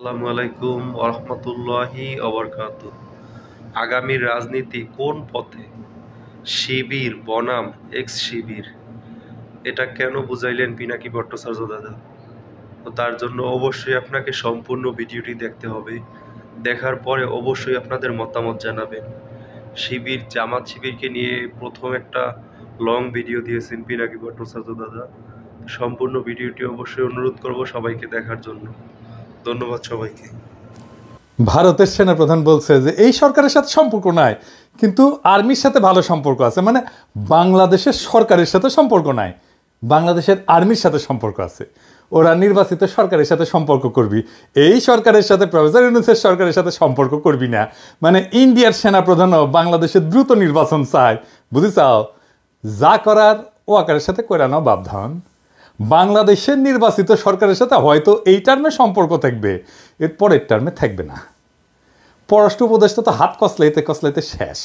আসসালামু আলাইকুম ওরহমতুল্লাহি অবরকাতুহ। আগামীর রাজনীতি কোন পথে? শিবির বনাম এক্স শিবির, এটা কেন বুঝাইলেন পিনাকি ভট্টাচার্য দাদা? তো তার জন্য অবশ্যই আপনাকে সম্পূর্ণ ভিডিওটি দেখতে হবে। দেখার পরে অবশ্যই আপনাদের মতামত জানাবেন। শিবির জামাত শিবিরকে নিয়ে প্রথম একটা লং ভিডিও দিয়েছেন পিনাকি ভট্টাচার্য দাদা। সম্পূর্ণ ভিডিওটি অবশ্যই অনুরোধ করব সবাইকে দেখার জন্য। ধন্যবাদ সবাইকে। ভারতের সেনাপ্রধান বলছে যে এই সরকারের সাথে সম্পর্ক নাই, কিন্তু আর্মির সাথে ভালো সম্পর্ক আছে। মানে বাংলাদেশের সরকারের সাথে সম্পর্ক নাই, বাংলাদেশের আর্মির সাথে সম্পর্ক আছে। ওরা নির্বাচিত সরকারের সাথে সম্পর্ক করবি, এই সরকারের সাথে প্রফেসর ইউনূসের সরকারের সাথে সম্পর্ক করবি না। মানে ইন্ডিয়ার সেনাপ্রধানও বাংলাদেশের দ্রুত নির্বাচন চায়, বুঝিসাও? যা করার ও আকারের সাথে করে নাও বাপধান। বাংলাদেশের নির্বাচিত সরকারের সাথে হয়তো এই টার্মে সম্পর্ক থাকবে, এর পরের টার্মে থাকবে না। পররাষ্ট্র উপদেষ্টা তো হাত কসলাইতে কসলাইতে শেষ।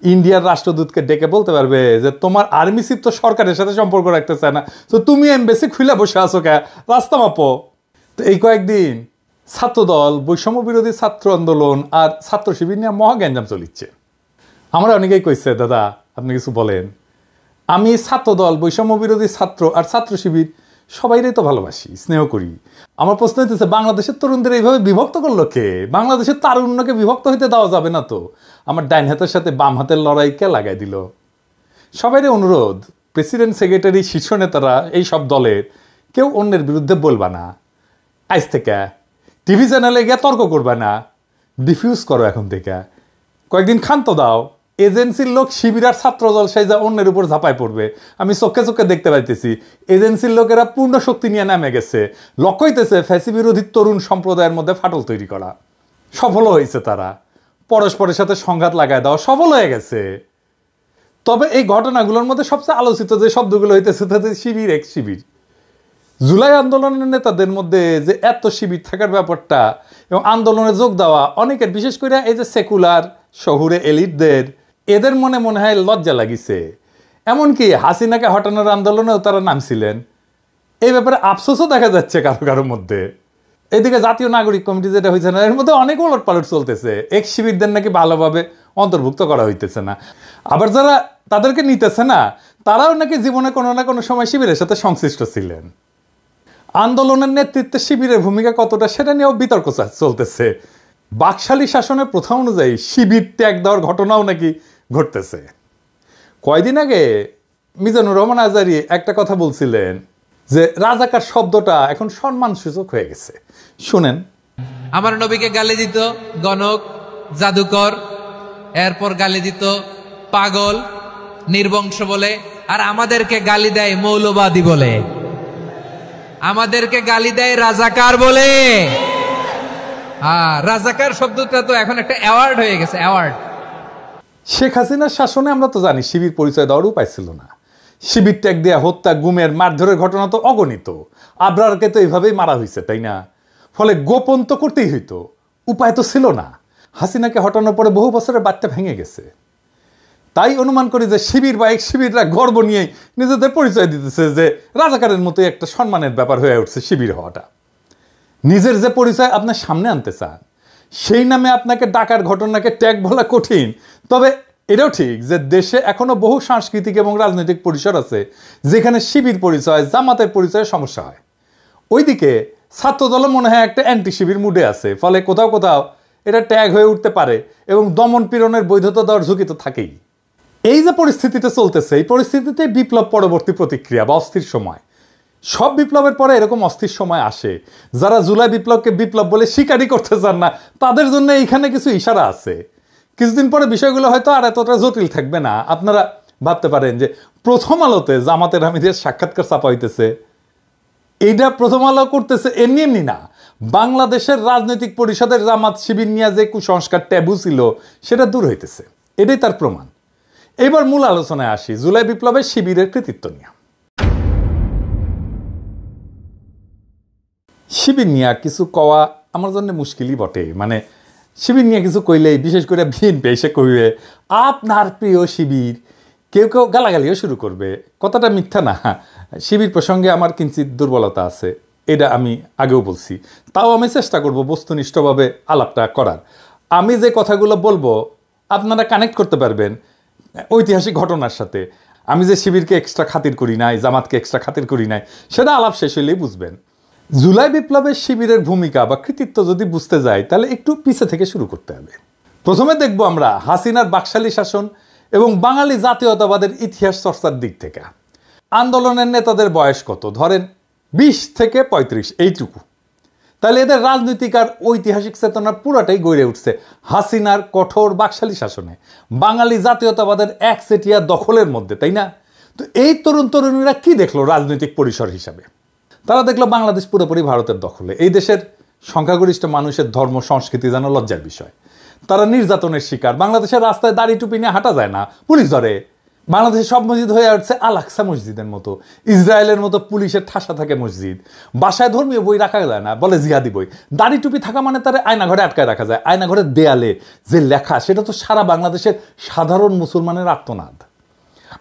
ইন্ডিয়ার রাষ্ট্রদূতকে ডেকে বলতে পারবে যে তোমার আর্মি চিফ তো সরকারের সাথে সম্পর্ক রাখতে চায় না, তো তুমি এমবেসি খুলে বসে আছো কে, রাস্তা মাপো। তো এই কয়েকদিন ছাত্রদল, বৈষম্য বিরোধী ছাত্র আন্দোলন আর ছাত্র শিবির নিয়ে মহা গ্যাঞ্জাম চলিচ্ছে। আমরা অনেকেই কইছে দাদা আপনি কিছু বলেন। আমি ছাত্রদল, বৈষম্য বিরোধী ছাত্র আর ছাত্র শিবির সবাইরাই তো ভালোবাসি, স্নেহ করি। আমার প্রশ্ন হইতেছে, বাংলাদেশের তরুণদের এইভাবে বিভক্ত করলো কে? বাংলাদেশের তারুণ্যকে বিভক্ত হইতে দেওয়া যাবে না তো। আমার ডাইন হাতের সাথে বাম হাতের লড়াই কে লাগাই দিল? সবাইরই অনুরোধ, প্রেসিডেন্ট, সেক্রেটারি, শীর্ষ নেতারা এই সব দলের কেউ অন্যের বিরুদ্ধে বলবা না। আজ থেকে টিভি চ্যানেলে গিয়ে তর্ক করবা না, ডিফিউজ করো এখন থেকে। কয়েকদিন ক্ষান্ত দাও। এজেন্সির লোক শিবির আর ছাত্রদল সাইজা অন্যের উপর ঝাঁপায় পড়বে, আমি চোখে চোখে দেখতে পাইতেছি। এজেন্সির লোকেরা পূর্ণ শক্তি নিয়ে নামে গেছে, লক্ষ্য হইতেছে ফ্যাসি বিরোধী তরুণ সম্প্রদায়ের মধ্যে ফাটল তৈরি করা। সফল হয়েছে তারা, পরস্পরের সাথে সংঘাত লাগায় দেওয়া সফল হয়ে গেছে। তবে এই ঘটনাগুলোর মধ্যে সবচেয়ে আলোচিত যে শব্দগুলো হইতেছে তাদের শিবির, এক শিবির। জুলাই আন্দোলনের নেতাদের মধ্যে যে এত শিবির থাকার ব্যাপারটা এবং আন্দোলনে যোগ দেওয়া অনেকের, বিশেষ করে এই যে সেকুলার শহুরে এলিটদের, এদের মনে মনে হয় লজ্জা লাগিছে। এমনকি হাসিনাকে হটানোর আন্দোলনেও তারা নামছিলেন। এই ব্যাপারে আফসোসও দেখা যাচ্ছে কারো কারোর মধ্যে। এদিকে জাতীয় নাগরিক কমিটি যেটা হয়েছে না, এর মধ্যে অনেক ওলট পালট চলতেছে। এক শিবিরদের নাকি ভালোভাবে অন্তর্ভুক্ত করা হইতেছে না। আবার যারা তাদেরকে নিতেছে না, তারাও নাকি জীবনে কোনো না কোনো সময় শিবিরের সাথে সংশ্লিষ্ট ছিলেন। আন্দোলনের নেতৃত্বে শিবিরের ভূমিকা কতটা, সেটা নিয়েও বিতর্ক চলতেছে। বাকশালী শাসনের প্রথা অনুযায়ী শিবির ত্যাগ দেওয়ার ঘটনাও নাকি ঘটতেছে। কয়দিন আগে মিজানুর রহমান আজারি একটা কথা বলছিলেন যে রাজাকার শব্দটা এখন সম্মানসূচক হয়ে গেছে। শুনেন। আমার নবীকে গালি দিত গণক, জাদুকর, এরপর গালি দিত পাগল, নির্বংশ বলে, আর আমাদেরকে গালি দেয় মৌলবাদী বলে, আমাদেরকে গালি দেয় রাজাকার বলে। রাজাকার শব্দটা তো এখন একটা অ্যাওয়ার্ড হয়ে গেছে, অ্যাওয়ার্ড। শেখ হাসিনার শাসনে আমরা তো জানি শিবির পরিচয় দেওয়ার উপায় ছিল না। শিবির ত্যাগ দেয়া, হত্যা, গুমের, মারধরের ঘটনা তো অগণিত। আবরারকে তো এইভাবেই মারা হয়েছে, তাই না? ফলে গোপন তো করতেই হইতো, উপায় তো ছিল না। হাসিনাকে হটানোর পরে বহু বছরের বাচ্চা ভেঙে গেছে। তাই অনুমান করি যে শিবির বা এক শিবিররা গর্ব নিয়েই নিজেদের পরিচয় দিতেছে যে রাজাকারের মতোই একটা সম্মানের ব্যাপার হয়ে উঠছে শিবির হওয়াটা। নিজের যে পরিচয় আপনার সামনে আনতে চান, সেই নামে আপনাকে ডাকার ঘটনাকে ট্যাগ বলা কঠিন। তবে এটাও ঠিক যে দেশে এখনো বহু সাংস্কৃতিক এবং রাজনৈতিক পরিসর আছে যেখানে শিবির পরিচয়, জামাতের পরিচয়ে সমস্যা হয়। ওইদিকে ছাত্রদল মনে হয় একটা অ্যান্টি শিবির মুডে আছে, ফলে কোথাও কোথাও এটা ট্যাগ হয়ে উঠতে পারে এবং দমন পীড়নের বৈধতা দেওয়ার ঝুঁকি তো থাকেই। এই যে পরিস্থিতিটা চলতেছে, এই পরিস্থিতিতে বিপ্লব পরবর্তী প্রতিক্রিয়া বা অস্থির সময়। সব বিপ্লবের পরে এরকম অস্থির সময় আসে। যারা জুলাই বিপ্লবকে বিপ্লব বলে স্বীকারই করতে চান না, তাদের জন্য এইখানে কিছু ইশারা আছে। কিছুদিন পরে বিষয়গুলো হয়তো আর এতটা জটিল থাকবে না। আপনারা ভাবতে পারেন যে প্রথম আলোতে জামাতের আমিরের সাক্ষাৎকার ছাপা হইতেছে, এইটা প্রথম আলো করতেছে এমনি এমনি না। বাংলাদেশের রাজনৈতিক পরিষদের জামাত শিবির নিয়ে যে কুসংস্কার ট্যাবু ছিল সেটা দূর হইতেছে, এটাই তার প্রমাণ। এবার মূল আলোচনায় আসি, জুলাই বিপ্লবের শিবিরের কৃতিত্ব নিয়ে। শিবির নিয়ে কিছু কওয়া আমার জন্য মুশকিলই বটে। মানে শিবির নিয়ে কিছু কইলেই, বিশেষ করে বিএনপি এসে কইবে আপনার প্রিয় শিবির, কেউ গালাগালিও শুরু করবে। কথাটা মিথ্যা না, শিবির প্রসঙ্গে আমার কিঞ্চিত দুর্বলতা আছে। এটা আমি আগেও বলছি। তাও আমি চেষ্টা করব বস্তুনিষ্ঠভাবে আলাপটা করার। আমি যে কথাগুলো বলবো আপনারা কানেক্ট করতে পারবেন ঐতিহাসিক ঘটনার সাথে। আমি যে শিবিরকে এক্সট্রা খাতির করি নাই, জামাতকে এক্সট্রা খাতির করি নাই, সেটা আলাপ শেষ হলেই বুঝবেন। জুলাই বিপ্লবের শিবিরের ভূমিকা বা কৃতিত্ব যদি বুঝতে যাই তাহলে একটু পিছে থেকে শুরু করতে হবে। প্রথমে দেখব আমরা হাসিনার বাকশালী শাসন এবং বাঙালি জাতীয়তাবাদের ইতিহাস চর্চার দিক থেকে। আন্দোলনের নেতাদের বয়স কত? ধরেন 20 থেকে 35, এইটুকু। তাহলে এদের রাজনৈতিক আর ঐতিহাসিক চেতনা পুরাটাই গড়ে উঠছে হাসিনার কঠোর বাকশালী শাসনে, বাঙালি জাতীয়তাবাদের একচেটিয়া দখলের মধ্যে, তাই না? তো এই তরুণ তরুণীরা কি দেখলো রাজনৈতিক পরিসর হিসাবে? তারা দেখলো বাংলাদেশ পুরোপুরি ভারতের দখলে। এই দেশের সংখ্যাগরিষ্ঠ মানুষের ধর্ম সংস্কৃতি যেন লজ্জার বিষয়। তারা নির্যাতনের শিকার। বাংলাদেশের রাস্তায় দাড়ি টুপি নিয়ে হাঁটা যায় না, পুলিশ ধরে। বাংলাদেশের সব মসজিদ হয়ে উঠছে আল আকসা মসজিদের মতো, ইসরায়েলের মতো পুলিশের ঠাসা থাকে মসজিদ। বাসায় ধর্মীয় বই রাখা যায় না, বলে জিহাদি বই। দাড়ি টুপি থাকা মানে তারা আয়নাঘরে আটকায় রাখা যায়। আয়নাঘরের দেয়ালে যে লেখা, সেটা তো সারা বাংলাদেশের সাধারণ মুসলমানের আর্তনাদ।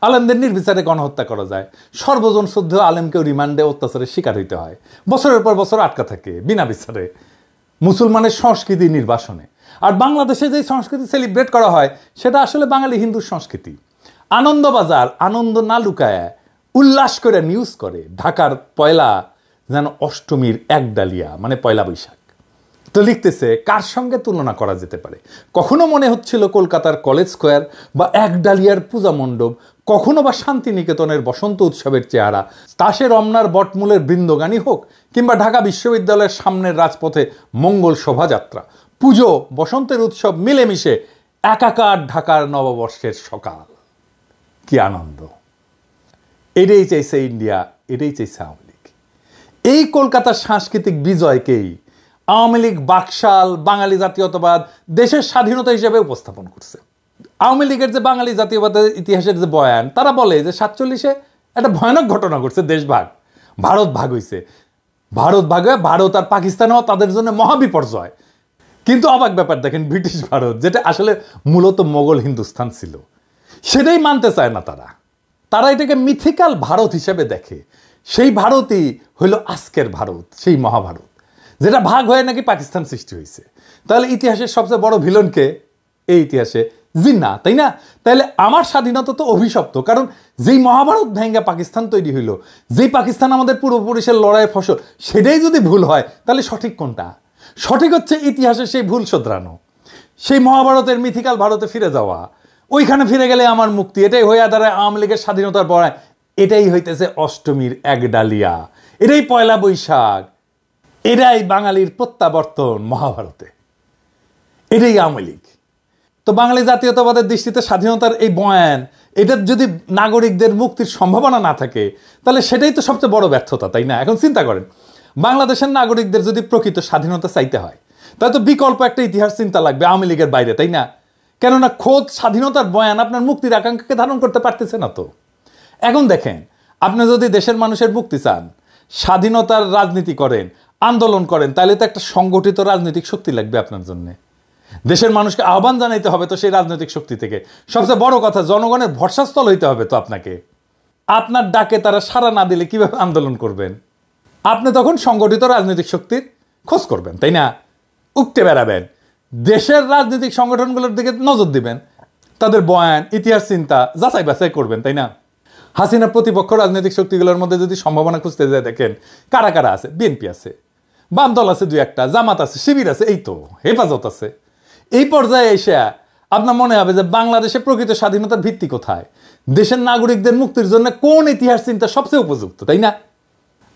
আলেমদের নির্বিচারে গণহত্যা করা যায়, সর্বজন শ্রদ্ধেয় আলেমকেও রিমান্ডে অত্যাচারের শিকার হইতে হয়, বছরের পর বছর আটকা থাকে বিনা বিচারে মুসলমানের সংস্কৃতি নির্বাসনে। আর বাংলাদেশে যে সংস্কৃতি সেলিব্রেট করা হয় সেটা আসলে বাঙালি হিন্দুর সংস্কৃতি। আনন্দবাজার আনন্দ না লুকায় উল্লাস করে নিউজ করে ঢাকার পয়লা যেন অষ্টমীর এক ডালিয়া, মানে পয়লা বৈশাখ। তো লিখতেছে কার সঙ্গে তুলনা করা যেতে পারে? কখনো মনে হচ্ছিল কলকাতার কলেজ স্কোয়ার বা এক ডালিয়ার পূজা মণ্ডপ, কখনো বা শান্তিনিকেতনের বসন্ত উৎসবের চেহারা, তাসে রমনার বটমূলের বৃন্দগানী হোক, কিংবা ঢাকা বিশ্ববিদ্যালয়ের সামনের রাজপথে মঙ্গল শোভাযাত্রা, পুজো বসন্তের উৎসব মিলেমিশে একাকার ঢাকার নববর্ষের সকাল। কি আনন্দ! এটাই চাইছে ইন্ডিয়া, এটাই চাইছে আওয়ামী লীগ। এই কলকাতার সাংস্কৃতিক বিজয়কেই আওয়ামী লীগ বাকশাল বাঙালি জাতীয়তাবাদ দেশের স্বাধীনতা হিসেবে উপস্থাপন করছে। আওয়ামী লীগের যে বাঙালি জাতীয়বাদের ইতিহাসের যে বয়ান, তারা বলে যে 47-এ একটা ভয়ানক ঘটনা ঘটছে, দেশ ভাগ, ভারত ভাগ হয়েছে। ভারত ভাগ হয়ে ভারত আর পাকিস্তানও তাদের জন্য মহাবিপর্যয়। কিন্তু অবাক ব্যাপার দেখেন, ব্রিটিশ ভারত, যেটা আসলে মূলত মোগল হিন্দুস্তান ছিল, সেটাই মানতে চায় না তারা। তারা এটাকে মিথিক্যাল ভারত হিসেবে দেখে। সেই ভারতই হইল আজকের ভারত, সেই মহাভারত, যেটা ভাগ হয়ে নাকি পাকিস্তান সৃষ্টি হয়েছে। তাহলে ইতিহাসের সবচেয়ে বড় ভিলনকে এই ইতিহাসে জিন্না, তাই না? তাহলে আমার স্বাধীনতা তো অভিশপ্ত, কারণ যেই মহাভারত ভেঙ্গা পাকিস্তান তৈরি হইল, যেই পাকিস্তান আমাদের পূর্বপুরুষের লড়াইয়ের ফসল, সেটাই যদি ভুল হয় তাহলে সঠিক কোনটা? সঠিক হচ্ছে ইতিহাসে সেই ভুল শোধরানো, সেই মহাভারতের মিথিক্যাল ভারতে ফিরে যাওয়া। ওইখানে ফিরে গেলে আমার মুক্তি। এটাই হইয়া দাঁড়ায় আওয়ামী লীগের স্বাধীনতার বড়ায়। এটাই হইতেছে অষ্টমীর এক ডালিয়া, এটাই পয়লা বৈশাখ, এটাই বাঙালির প্রত্যাবর্তন মহাভারতে, এটাই আওয়ামী লীগ। তো বাঙালি জাতীয়তাবাদের দৃষ্টিতে স্বাধীনতার এই বয়ান, এটার যদি নাগরিকদের মুক্তির সম্ভাবনা না থাকে তাহলে সেটাই তো সবচেয়ে বড় ব্যর্থতা, তাই না? এখন চিন্তা করেন, বাংলাদেশের নাগরিকদের যদি প্রকৃত স্বাধীনতা চাইতে হয় তাহলে তো বিকল্প একটা ইতিহাস চিন্তা লাগবে আওয়ামী লীগের বাইরে, তাই না? কেননা খোদ স্বাধীনতার বয়ান আপনার মুক্তির আকাঙ্ক্ষাকে ধারণ করতে পারতেছে না। তো এখন দেখেন, আপনি যদি দেশের মানুষের মুক্তি চান, স্বাধীনতার রাজনীতি করেন, আন্দোলন করেন, তাহলে তো একটা সংগঠিত রাজনৈতিক শক্তি লাগবে আপনার জন্য। দেশের মানুষকে আহ্বান জানাইতে হবে তো সেই রাজনৈতিক শক্তি থেকে। সবচেয়ে বড় কথা, জনগণের ভরসাস্থল হইতে হবে তো আপনাকে। আপনার ডাকে তারা সাড়া না দিলে কিভাবে আন্দোলন করবেন? আপনি তখন সংগঠিত রাজনৈতিক শক্তির খোঁজ করবেন, তাই না? উঠতে বেড়াবেন, দেশের রাজনৈতিক সংগঠনগুলোর দিকে নজর দিবেন, তাদের বয়ান ইতিহাস চিন্তা যাচাই বাছাই করবেন, তাই না? হাসিনা প্রতিপক্ষ রাজনৈতিক শক্তিগুলোর মধ্যে যদি সম্ভাবনা খুঁজতে যায়, দেখেন কারা কারা আছে। বিএনপি আছে, বাম দল আছে 2-1টা, জামাত আছে, শিবির আছে, এই তো হেফাজত আছে। এই পর্যায়ে এসে আপনার মনে হবে যে বাংলাদেশে প্রকৃত স্বাধীনতার ভিত্তি কোথায়, দেশের নাগরিকদের মুক্তির জন্য কোন ইতিহাস চিন্তা সবচেয়ে উপযুক্ত, তাই না?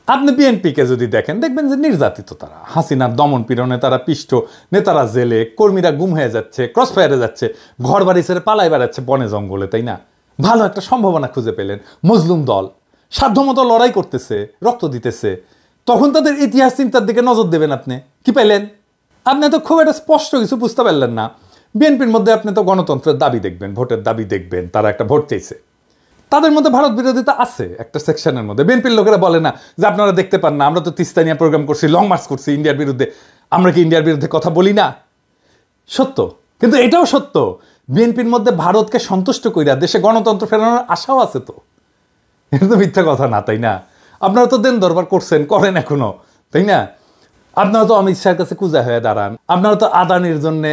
আপনি বিএনপিকে যদি দেখেন, দেখবেন যে নির্যাতিত তারা, হাসিনার দমন পীড়নে তারা পিষ্ট, নেতারা জেলে, কর্মীরা গুম হয়ে যাচ্ছে, ক্রসফায়ারে যাচ্ছে, ঘর বাড়ি ছেড়ে পালাই বেড়াচ্ছে বনে জঙ্গলে, তাই না? ভালো একটা সম্ভাবনা খুঁজে পেলেন, মজলুম দল সাধ্যমতো লড়াই করতেছে, রক্ত দিতেছে, তখন তাদের ইতিহাস চিন্তার দিকে নজর দেবেন। আপনি কি পাইলেন? আপনি তো খুব একটা স্পষ্ট কিছু বুঝতে পারলেন না। বিএনপির মধ্যে আপনি তো গণতন্ত্রের দাবি দেখবেন, ভোটের দাবি দেখবেন, তারা একটা ভোট চাইছে, তাদের মধ্যে ভারত বিরোধিতা আছে একটা সেকশনের মধ্যে। বিএনপির লোকেরা বলে না যে আপনারা দেখতে পান না, আমরা তো তিস্তা নিয়ে প্রোগ্রাম করছি, লং মার্চ করছি ইন্ডিয়ার বিরুদ্ধে, আমরা কি ইন্ডিয়ার বিরুদ্ধে কথা বলি না? সত্য, কিন্তু এটাও সত্য, বিএনপির মধ্যে ভারতকে সন্তুষ্ট কইরা দেশে গণতন্ত্র ফেরানোর আশাও আছে। তো এটা তো মিথ্যা কথা না, তাই না? আপনারা তো দেন দরবার করছেন, করেন এখনো, তাই না? আপনারা তো অমিত শাহের কাছে কুজা হয়ে দাঁড়ান, আপনারা তো আদানির জন্য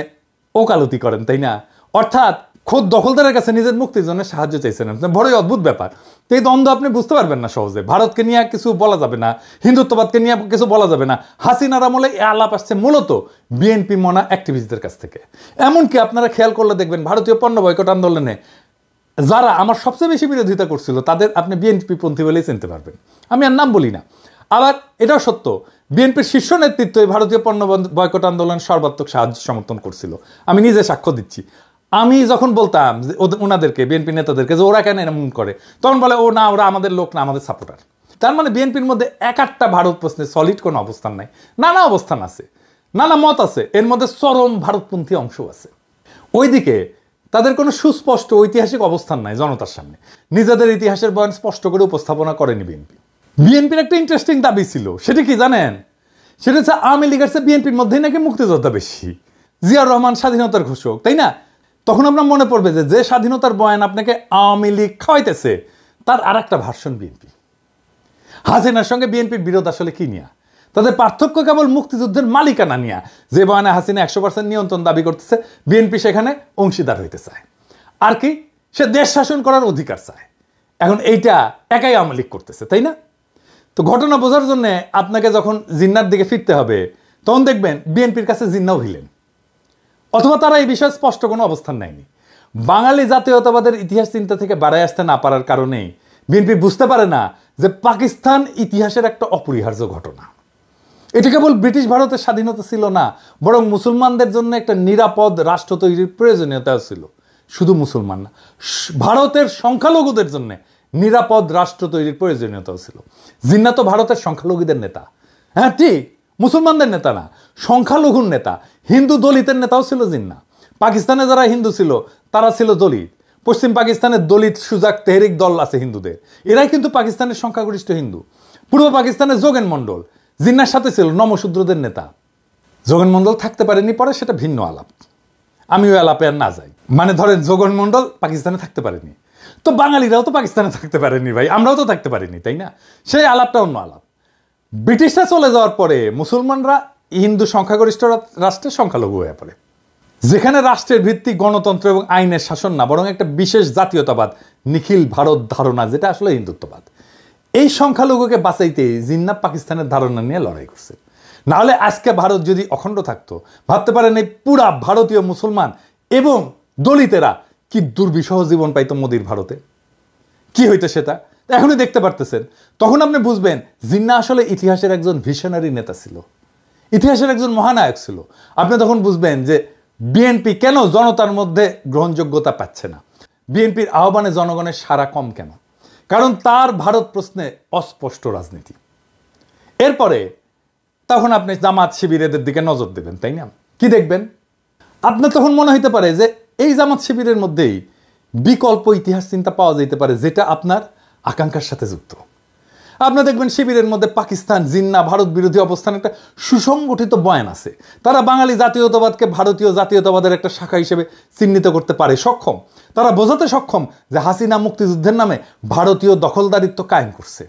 ওকালতি করেন, তাই না? অর্থাৎ খোদ দখলদারের কাছে নিজের মুক্তির জন্য সাহায্য চাইছেন। বড়ই অদ্ভুত ব্যাপার। তো এই দ্বন্দ্ব আপনি বুঝতে পারবেন না সহজে। ভারতকে নিয়ে কিছু বলা যাবে না, হিন্দুত্ববাদকে নিয়ে কিছু বলা যাবে না। হাসিনার আমলে এই আলাপ আসছে মূলত বিএনপি মনা অ্যাক্টিভিস্টদের কাছ থেকে। এমনকি আপনারা খেয়াল করলে দেখবেন ভারতীয় পণ্য বয়কট আন্দোলনে যারা আমার সবচেয়ে বেশি বিরোধিতা করছিল তাদের আপনি বিএনপি পন্থী বলেই চিনতে পারবেন। আমি আর নাম বলি না। আবার এটাও সত্য, বিএনপির শীর্ষ নেতৃত্ব এই ভারতীয় পণ্য বয়কট আন্দোলন সর্বাত্মক সাহায্য সমর্থন করছিল। আমি নিজে সাক্ষ্য দিচ্ছি। আমি যখন বলতাম যে ওনাদেরকে, বিএনপি নেতাদেরকে, যে ওরা কেন এমন করে, তখন বলে ও না, ওরা আমাদের লোক না, আমাদের সাপোর্টার। তার মানে বিএনপির মধ্যে একটা ভারত প্রশ্নে সলিড কোনো অবস্থান নাই। নানা অবস্থান আছে, নানা মত আছে, এর মধ্যে চরম ভারতপন্থী অংশ আছে। ওইদিকে তাদের কোনো সুস্পষ্ট ঐতিহাসিক অবস্থান নাই জনতার সামনে। নিজেদের ইতিহাসের বয়ান স্পষ্ট করে উপস্থাপনা করেনি বিএনপি। বিএনপির একটা ইন্টারেস্টিং দাবি ছিল, সেটা কি জানেন? সেটা হচ্ছে আওয়ামী লীগের চেয়ে বিএনপির মধ্যেই নাকি মুক্তিযোদ্ধা বেশি। জিয়াউর রহমান স্বাধীনতার ঘোষক, তাই না? তখন আপনার মনে পড়বে যে স্বাধীনতার বয়ান আপনাকে আওয়ামী লীগ খাওয়াইতেছে তার আর একটা ভার্সন বিএনপি। হাসিনার সঙ্গে বিএনপির বিরোধ আসলে কি নিয়ে? তাদের পার্থক্য কেবল মুক্তিযুদ্ধের মালিকানা নিয়ে। যে বয়ানে হাসিনা 100% নিয়ন্ত্রণ দাবি করতেছে, বিএনপি সেখানে অংশীদার হইতে চায়। আর কি, সে দেশ শাসন করার অধিকার চায়। এখন এইটা একাই আওয়ামী লীগ করতেছে, তাই না? তো ঘটনা বোঝার জন্য আপনাকে যখন জিন্নার দিকে ফিরতে হবে, তখন দেখবেন বিএনপির কাছে জিন্নাও হিলেন, অথবা তারা এই বিষয়ে স্পষ্ট কোনো অবস্থান নেয়নি। বাঙালি জাতীয়তাবাদের ইতিহাস চিন্তা থেকে বাড়ায় আসতে না পারার কারণেই বিএনপি বুঝতে পারে না যে পাকিস্তান ইতিহাসের একটা অপরিহার্য ঘটনা। এটা কেবল ব্রিটিশ ভারতের স্বাধীনতা ছিল না, বরং মুসলমানদের জন্য একটা নিরাপদ রাষ্ট্র তৈরির প্রয়োজনীয়তা ছিল। শুধু মুসলমান না, ভারতের সংখ্যালঘুদের জন্য নিরাপদ রাষ্ট্র তৈরির প্রয়োজনীয়তাও ছিল। জিন্না তো ভারতের সংখ্যালঘুদের নেতা, হ্যাঁ ঠিক, মুসলমানদের নেতা না, সংখ্যালঘুর নেতা। হিন্দু দলিতের নেতাও ছিল জিন্না। পাকিস্তানে যারা হিন্দু ছিল তারা ছিল দলিত। পশ্চিম পাকিস্তানের দলিত সুজাক তেহরিক দল আছে হিন্দুদের, এরাই কিন্তু পাকিস্তানের সংখ্যাগরিষ্ঠ হিন্দু। পূর্ব পাকিস্তানের যোগেন মণ্ডল জিন্নার সাথে ছিল নমশূদ্রদের নেতা। যোগেন মণ্ডল থাকতে পারেনি পরে, সেটা ভিন্ন আলাপ, আমি ওই আলাপে আর না যাই। মানে ধরেন যোগেন মণ্ডল পাকিস্তানে থাকতে পারেনি, তো বাঙালিরাও তো পাকিস্তানে থাকতে পারেনি ভাই, আমরাও তো থাকতে পারিনি, তাই না? সেই আলাপটা অন্য আলাপ। ব্রিটিশরা চলে যাওয়ার পরে মুসলমানরা হিন্দু সংখ্যাগরিষ্ঠ রাষ্ট্রের সংখ্যালঘু হয়ে পড়ে, যেখানে রাষ্ট্রের ভিত্তি গণতন্ত্র এবং আইনের শাসন না, বরং একটা বিশেষ জাতীয়তাবাদ, নিখিল ভারত ধারণা, যেটা আসলে হিন্দুত্ববাদ। এই সংখ্যালঘুকে বাঁচাইতে জিন্না পাকিস্তানের ধারণা নিয়ে লড়াই করছে। নাহলে আজকে ভারত যদি অখণ্ড থাকতো, ভাবতে পারেন এই পুরা ভারতীয় মুসলমান এবং দলিতেরা কি দুর্বিষহ জীবন পাইতো মোদির ভারতে, কি হইতো সেটা এখনই দেখতে পারতেছেন। তখন আপনি বুঝবেন জিন্না আসলে ইতিহাসের একজন ভিশনারি নেতা ছিল, ইতিহাসের একজন মহানায়ক ছিল। আপনি তখন বুঝবেন যে বিএনপি কেন জনতার মধ্যে গ্রহণযোগ্যতা পাচ্ছে না, বিএনপির আহ্বানে জনগণের সাড়া কম কেন, কারণ তার ভারত প্রশ্নে অস্পষ্ট রাজনীতি। এরপরে তখন আপনি জামাত শিবিরের দিকে নজর দেবেন, তাই না? কি দেখবেন? আপনার তখন মনে হইতে পারে যে এই জামাত শিবিরের মধ্যেই বিকল্প ইতিহাস চিন্তা পাওয়া যেতে পারে, যেটা আপনার আকাঙ্ক্ষার সাথে যুক্ত। আপনারা দেখবেন শিবিরের মধ্যে পাকিস্তান, জিন্না, ভারত বিরোধী অবস্থান একটা সুসংগঠিত বয়ান আছে। তারা বাঙালি জাতীয়তাবাদকে ভারতীয় জাতীয়তাবাদের একটা শাখা হিসেবে চিহ্নিত করতে পারে, সক্ষম। তারা বোঝাতে সক্ষম যে হাসিনা মুক্তিযুদ্ধের নামে ভারতীয় দখলদারিত্ব কায়েম করছে।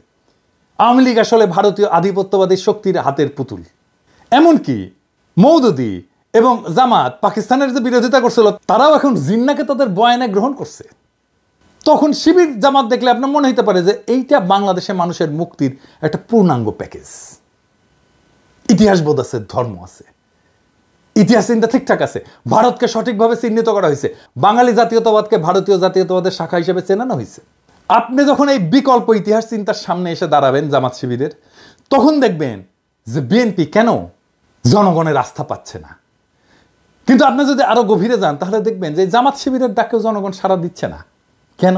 আওয়ামী লীগ আসলে ভারতীয় আধিপত্যবাদী শক্তির হাতের পুতুল। এমনকি মওদুদি এবং জামাত পাকিস্তানের যে বিরোধিতা করছিল, তারাও এখন জিন্নাকে তাদের বয়ানে গ্রহণ করছে। তখন শিবির জামাত দেখলে আপনার মনে হতে পারে যে এইটা বাংলাদেশের মানুষের মুক্তির একটা পূর্ণাঙ্গ প্যাকেজ। ইতিহাস বোধ আছে, ধর্ম আছে, ইতিহাস চিন্তা ঠিকঠাক আছে, ভারতকে সঠিকভাবে চিহ্নিত করা হয়েছে, বাঙালি জাতীয়তাবাদকে ভারতীয় জাতীয়তাবাদের শাখা হিসেবে চেনানো হয়েছে। আপনি যখন এই বিকল্প ইতিহাস চিন্তার সামনে এসে দাঁড়াবেন জামাত শিবিরের, তখন দেখবেন যে বিএনপি কেন জনগণের আস্থা পাচ্ছে না। কিন্তু আপনি যদি আরো গভীরে যান তাহলে দেখবেন যে জামাত শিবিরের ডাকেও জনগণ সাড়া দিচ্ছে না। কেন?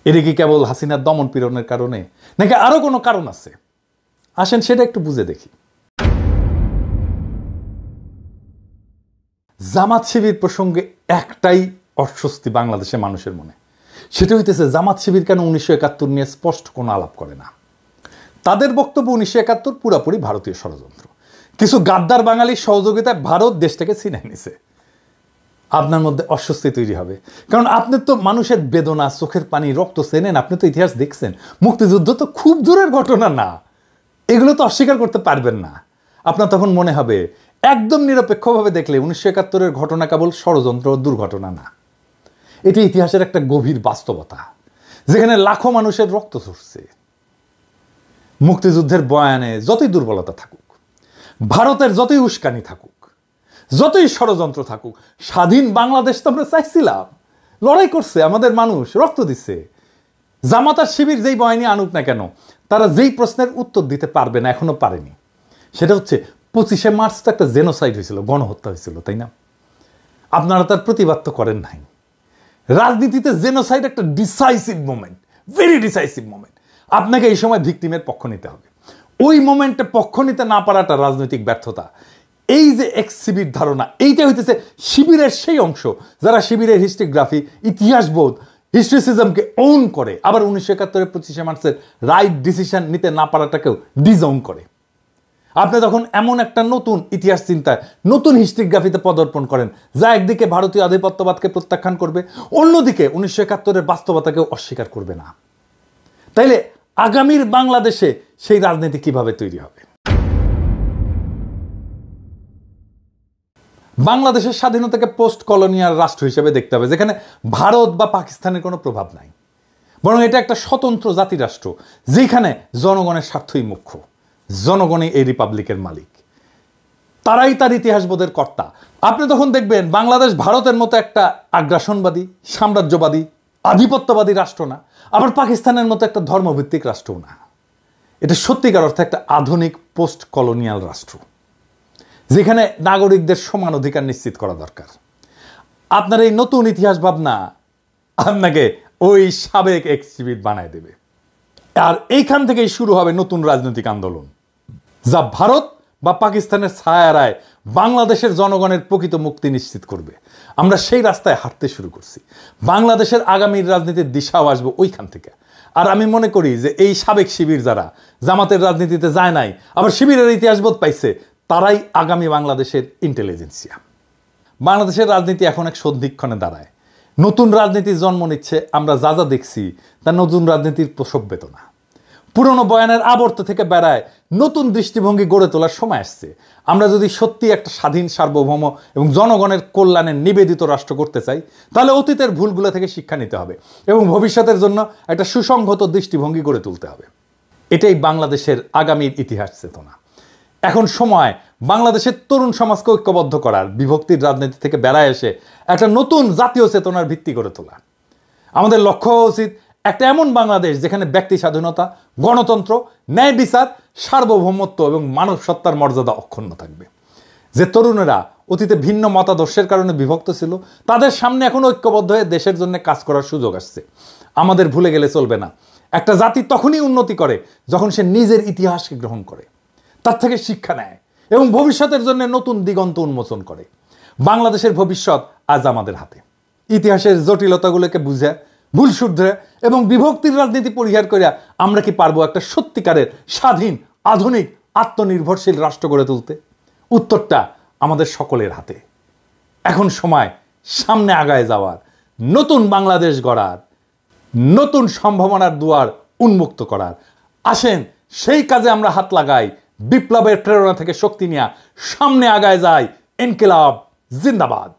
এটা কি কেবল হাসিনার দমন পীড়নের কারণে, নাকি আরো কোনো কারণ আছে? আসেন সেটা একটু বুঝে দেখি। জামাত শিবির প্রসঙ্গে একটাই অস্বস্তি বাংলাদেশের মানুষের মনে, সেটা হইতেছে জামাত শিবির কেন 1971 নিয়ে স্পষ্ট কোনো আলাপ করে না। তাদের বক্তব্য 1971 পুরাপুরি ভারতীয় ষড়যন্ত্র, কিছু গাদ্দার বাঙালির সহযোগিতায় ভারত দেশটাকে ছিনে নিছে। আপনার মধ্যে অস্বস্তি তৈরি হবে, কারণ আপনি তো মানুষের বেদনা, চোখের পানি, রক্ত চেনেন, আপনি তো ইতিহাস দেখছেন। মুক্তিযুদ্ধ তো খুব দূরের ঘটনা না, এগুলো তো অস্বীকার করতে পারবেন না। আপনার তখন মনে হবে একদম নিরপেক্ষভাবে দেখলে 1971-এর ঘটনা কেবল ষড়যন্ত্র ও দুর্ঘটনা না, এটি ইতিহাসের একটা গভীর বাস্তবতা, যেখানে লাখো মানুষের রক্ত ঝরছে। মুক্তিযুদ্ধের বয়ানে যতই দুর্বলতা থাকুক, ভারতের যতই উস্কানি থাকুক, যতই ষড়যন্ত্র থাকুক, স্বাধীন বাংলাদেশ তো আমরা চাইছিলাম। লড়াই করছে আমাদের মানুষ, রক্ত দিচ্ছে। জামাত আর শিবির যেই বয়ানি আনুক না কেন, তারা যেই প্রশ্নের উত্তর দিতে পারবে না, এখনো পারেনি, সেটা হচ্ছে 25শে মার্চ তো একটা জেনোসাইড হয়েছিল, গণহত্যা হয়েছিল, তাই না? আপনারা তার প্রতিবাদ তো করেন নাই। রাজনীতিতে জেনোসাইড একটা decisive moment, very decisive moment. আপনাকে এই সময় ভিকটিমের পক্ষ নিতে হবে। ওই মোমেন্টে পক্ষ নিতে না পারাটা রাজনৈতিক ব্যর্থতা। এই যে এক্স শিবির ধারণা, এইটা হইতেছে শিবিরের সেই অংশ যারা শিবিরের হিস্ট্রিগ্রাফি, ইতিহাসবোধ, হিস্ট্রিসিজমকে ওন করে, আবার 1971-এর 25শে মার্চের রাইট ডিসিশন নিতে না পারাটাকেও ডিজওন করে। আপনি যখন এমন একটা নতুন ইতিহাস চিন্তায়, নতুন হিস্ট্রিগ্রাফিতে পদার্পণ করেন, যা একদিকে ভারতীয় আধিপত্যবাদকে প্রত্যাখ্যান করবে, অন্যদিকে 1971-এর বাস্তবতাকেও অস্বীকার করবে না, তাইলে আগামীর বাংলাদেশে সেই রাজনীতি কিভাবে তৈরি হবে? বাংলাদেশের স্বাধীনতাকে পোস্ট কলোনিয়াল রাষ্ট্র হিসেবে দেখতে হবে, যেখানে ভারত বা পাকিস্তানের কোনো প্রভাব নাই, বরং এটা একটা স্বতন্ত্র জাতি রাষ্ট্র, যেখানে জনগণের স্বার্থই মুখ্য, জনগণই এই রিপাবলিকের মালিক, তারাই তার ইতিহাসবোধের কর্তা। আপনি তখন দেখবেন বাংলাদেশ ভারতের মতো একটা আগ্রাসনবাদী, সাম্রাজ্যবাদী, আধিপত্যবাদী রাষ্ট্র না, আবার পাকিস্তানের মতো একটা ধর্মভিত্তিক রাষ্ট্রও না। এটা সত্যিকার অর্থে একটা আধুনিক পোস্ট কলোনিয়াল রাষ্ট্র, যেখানে নাগরিকদের সমান অধিকার নিশ্চিত করা দরকার। আপনার এই নতুন ইতিহাস ভাবনা আপনাকে ওই সাবেক এক্সিবিট বানায় দেবে, আর এইখান থেকেই শুরু হবে নতুন রাজনৈতিক আন্দোলন, যা ভারত বা পাকিস্তানের ছায়ারায় বাংলাদেশের জনগণের প্রকৃত মুক্তি নিশ্চিত করবে। আমরা সেই রাস্তায় হাঁটতে শুরু করছি। বাংলাদেশের আগামীর রাজনীতির দিশাও আসবে ওইখান থেকে। আর আমি মনে করি যে এই সাবেক শিবির যারা জামাতের রাজনীতিতে যায় নাই, আবার শিবিরের ইতিহাসবোধ পাইছে, তারাই আগামী বাংলাদেশের ইন্টেলিজেন্সিয়া। বাংলাদেশের রাজনীতি এখন এক সন্ধিক্ষণে দাঁড়ায়। নতুন রাজনীতির জন্ম নিচ্ছে। আমরা যা যা দেখছি তা নতুন রাজনীতির প্রসব বেদনা। পুরনো বয়ানের আবর্ত থেকে বেড়ায় নতুন দৃষ্টিভঙ্গি গড়ে তোলার সময় আসছে। আমরা যদি সত্যি একটা স্বাধীন, সার্বভৌম এবং জনগণের কল্যাণে নিবেদিত রাষ্ট্র করতে চাই, তাহলে অতীতের ভুলগুলো থেকে শিক্ষা নিতে হবে এবং ভবিষ্যতের জন্য একটা সুসংহত দৃষ্টিভঙ্গি গড়ে তুলতে হবে। এটাই বাংলাদেশের আগামীর ইতিহাস চেতনা। এখন সময় বাংলাদেশের তরুণ সমাজকে ঐক্যবদ্ধ করার, বিভক্তির রাজনীতি থেকে বেড়ায় এসে একটা নতুন জাতীয় চেতনার ভিত্তি গড়ে তোলা। আমাদের লক্ষ্য হওয়া উচিত একটা এমন বাংলাদেশ যেখানে ব্যক্তি স্বাধীনতা, গণতন্ত্র, ন্যায় বিচার, সার্বভৌমত্ব এবং মানব সত্তার মর্যাদা অক্ষুণ্ণ থাকবে। যে তরুণেরা অতীতে ভিন্ন মতাদর্শের কারণে বিভক্ত ছিল, তাদের সামনে এখন ঐক্যবদ্ধ হয়ে দেশের জন্য কাজ করার সুযোগ আসছে। আমাদের ভুলে গেলে চলবে না। একটা জাতি তখনই উন্নতি করে যখন সে নিজের ইতিহাসকে গ্রহণ করে, তার থেকে শিক্ষা নেয় এবং ভবিষ্যতের জন্য নতুন দিগন্ত উন্মোচন করে। বাংলাদেশের ভবিষ্যৎ আজ আমাদের হাতে। ইতিহাসের জটিলতাগুলোকে বুঝে, ভুল শুধরে এবং বিভক্তির রাজনীতি পরিহার করে আমরা কি পারবো একটা সত্যিকারের স্বাধীন, আধুনিক, আত্মনির্ভরশীল রাষ্ট্র গড়ে তুলতে? উত্তরটা আমাদের সকলের হাতে। এখন সময় সামনে আগায় যাওয়ার, নতুন বাংলাদেশ গড়ার, নতুন সম্ভাবনার দুয়ার উন্মুক্ত করার। আসেন সেই কাজে আমরা হাত লাগাই। বিপ্লবের প্রেরণা থেকে শক্তি নিয়ে সামনে আগায় যায়। ইনকিলাব জিন্দাবাদ।